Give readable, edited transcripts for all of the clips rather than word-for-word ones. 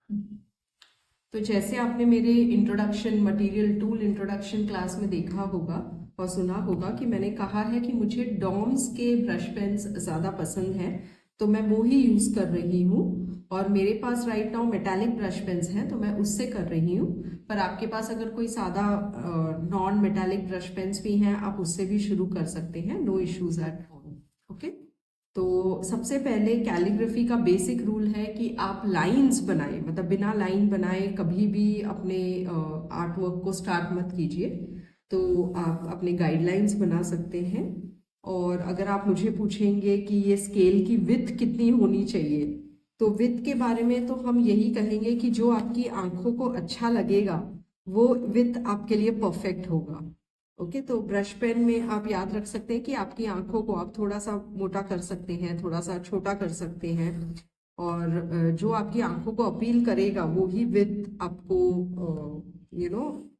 तो जैसे आपने मेरे introduction material tool introduction class में देखा होगा और सुना होगा कि मैंने कहा है कि मुझे डॉम्स के ब्रश पेन्स ज़्यादा पसंद हैं, तो मैं वो ही यूज़ कर रही हूँ। और मेरे पास right now metallic brush pens हैं, तो मैं उससे कर रही हूँ। पर आपके पास अगर कोई सादा नॉन मेटालिक ब्रश पेन्स भी हैं, आप उससे भी शुरू कर सकते हैं, no issues at all. Okay, तो सबसे पहले कैलीग्राफी का बेसिक रूल है कि आप लाइंस बनाएं, मतलब बिना लाइन बनाए कभी भी अपने आर्ट वर्क को स्टार्ट मत कीजिए। तो आप अपने गाइडलाइंस बना सकते हैं। और अगर आप मुझे पूछेंगे कि ये स्केल की विड्थ कितनी होनी चाहिए, तो विड्थ के बारे में तो हम यही कहेंगे कि जो आपकी आंखों को अच्छा लगेगा वो विड्थ आपके लिए परफेक्ट होगा। ओके, तो ब्रश पेन में आप याद रख सकते हैं कि आपकी आंखों को आप थोड़ा सा मोटा कर सकते हैं, थोड़ा सा छोटा कर सकते हैं। और जो आपकी आंखों को अपील करेगा वो ही विद आपको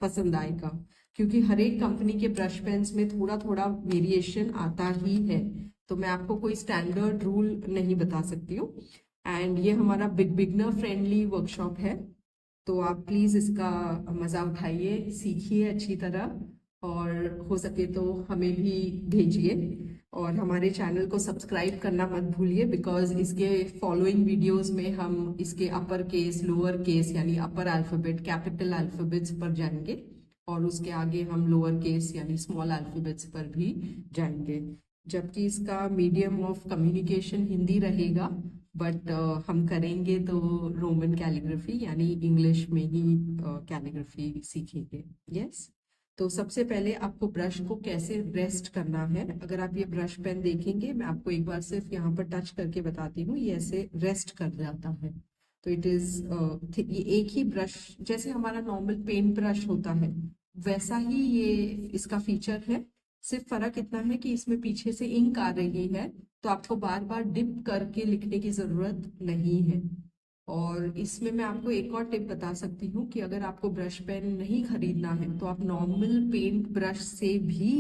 पसंद आएगा। क्योंकि हर एक कंपनी के ब्रश पेन्स में थोड़ा थोड़ा वेरिएशन आता ही है, तो मैं आपको कोई स्टैंडर्ड रूल नहीं बता सकती हूँ। एंड ये हमारा बिगनर फ्रेंडली वर्कशॉप है, तो आप प्लीज़ इसका मज़ा उठाइए, सीखिए अच्छी तरह। और हो सके तो हमें भी भेजिए, और हमारे चैनल को सब्सक्राइब करना मत भूलिए, बिकॉज इसके फॉलोइंग वीडियोस में हम इसके अपर केस, लोअर केस यानी अपर अल्फ़ाबेट, कैपिटल अल्फ़ाबेट्स पर जाएंगे, और उसके आगे हम लोअर केस यानी स्मॉल अल्फ़ाबेट्स पर भी जाएंगे। जबकि इसका मीडियम ऑफ कम्युनिकेशन हिंदी रहेगा, बट हम करेंगे तो रोमन कैलीग्राफी यानी इंग्लिश में ही कैलीग्राफी सीखेंगे। यस, तो सबसे पहले आपको ब्रश को कैसे रेस्ट करना है। अगर आप ये ब्रश पेन देखेंगे, मैं आपको एक बार सिर्फ यहाँ पर टच करके बताती हूँ, ये ऐसे रेस्ट कर जाता है। तो इट इज ये एक ही ब्रश, जैसे हमारा नॉर्मल पेंट ब्रश होता है वैसा ही ये इसका फीचर है। सिर्फ फर्क इतना है कि इसमें पीछे से इंक आ रही है, तो आपको बार बार डिप करके लिखने की जरूरत नहीं है। और इसमें मैं आपको एक और टिप बता सकती हूँ कि अगर आपको ब्रश पेन नहीं खरीदना है तो आप नॉर्मल पेंट ब्रश से भी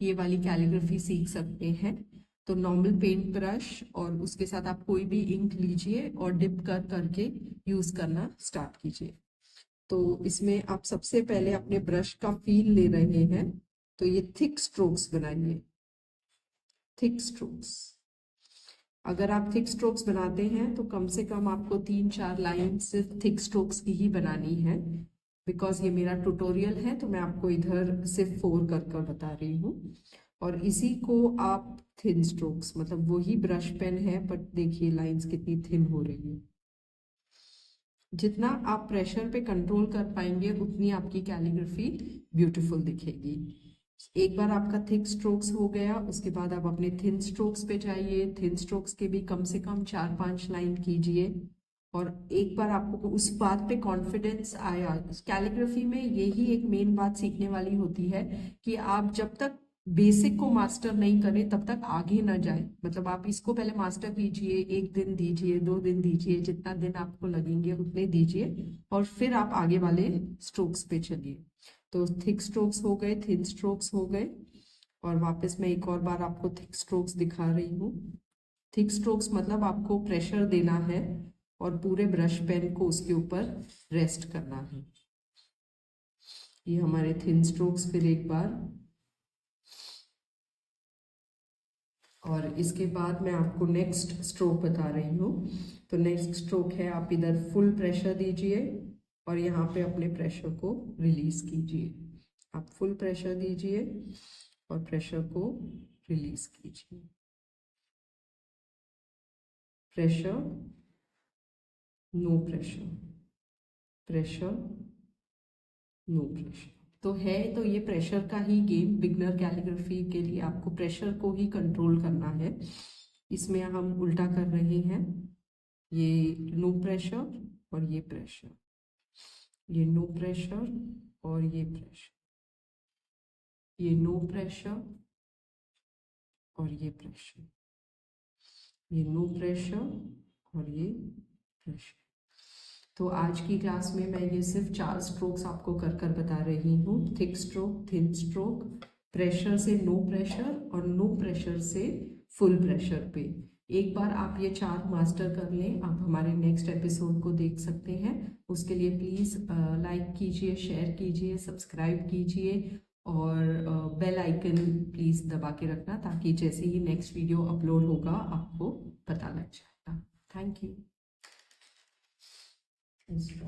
ये वाली कैलीग्राफी सीख सकते हैं। तो नॉर्मल पेंट ब्रश और उसके साथ आप कोई भी इंक लीजिए और डिप कर करके यूज करना स्टार्ट कीजिए। तो इसमें आप सबसे पहले अपने ब्रश का फील ले रहे हैं, तो ये थिक स्ट्रोक्स बनाइए, थिक स्ट्रोक्स। अगर आप थिक स्ट्रोक्स बनाते हैं तो कम से कम आपको 3-4 लाइन सिर्फ थिक स्ट्रोक्स की ही बनानी है। बिकॉज ये मेरा ट्यूटोरियल है, तो मैं आपको इधर सिर्फ 4 कर कर बता रही हूँ। और इसी को आप थिन स्ट्रोक्स, मतलब वही ब्रश पेन है, बट देखिए लाइंस कितनी थिन हो रही है। जितना आप प्रेशर पे कंट्रोल कर पाएंगे उतनी आपकी कैलीग्राफी ब्यूटीफुल दिखेगी। एक बार आपका थिक स्ट्रोक्स हो गया, उसके बाद आप अपने थिन स्ट्रोक्स पे जाइए। थिन स्ट्रोक्स के भी कम से कम 4-5 लाइन कीजिए। और एक बार आपको उस बात पे कॉन्फिडेंस आया, कैलीग्राफी में यही एक मेन बात सीखने वाली होती है कि आप जब तक बेसिक को मास्टर नहीं करें तब तक आगे ना जाए। मतलब आप इसको पहले मास्टर कीजिए, 1 दिन दीजिए, 2 दिन दीजिए, जितना दिन आपको लगेंगे उतने दीजिए, और फिर आप आगे वाले स्ट्रोक्स पे चलिए। तो थिक स्ट्रोक्स हो गए, थिन स्ट्रोक्स हो गए, और वापस मैं एक और बार आपको थिक स्ट्रोक्स दिखा रही हूँ। थिक स्ट्रोक्स मतलब आपको प्रेशर देना है और पूरे ब्रश पेन को उसके ऊपर रेस्ट करना है। ये हमारे थिन स्ट्रोक्स, फिर एक बार। और इसके बाद मैं आपको नेक्स्ट स्ट्रोक बता रही हूँ। तो नेक्स्ट स्ट्रोक है, आप इधर फुल प्रेशर दीजिए और यहाँ पे अपने प्रेशर को रिलीज कीजिए। आप फुल प्रेशर दीजिए और प्रेशर को रिलीज कीजिए। Pressure, no pressure, pressure, no pressure. तो है, तो ये प्रेशर का ही गेम, बिगनर कैलीग्राफी के लिए आपको प्रेशर को ही कंट्रोल करना है। इसमें हम उल्टा कर रहे हैं, ये नो प्रेशर और ये प्रेशर, ये नो प्रेशर और ये प्रेशर, ये नो प्रेशर और ये प्रेशर, ये नो प्रेशर और ये प्रेशर। तो आज की क्लास में मैं ये सिर्फ 4 स्ट्रोक्स आपको कर कर बता रही हूँ। Thick stroke, thin stroke, pressure से नो प्रेशर और नो प्रेशर से फुल प्रेशर पे। एक बार आप ये 4 मास्टर कर लें, आप हमारे नेक्स्ट एपिसोड को देख सकते हैं। उसके लिए प्लीज़ लाइक कीजिए, शेयर कीजिए, सब्सक्राइब कीजिए और बेल आइकन प्लीज़ दबा के रखना, ताकि जैसे ही नेक्स्ट वीडियो अपलोड होगा आपको पता लग जाएगा। Thank you.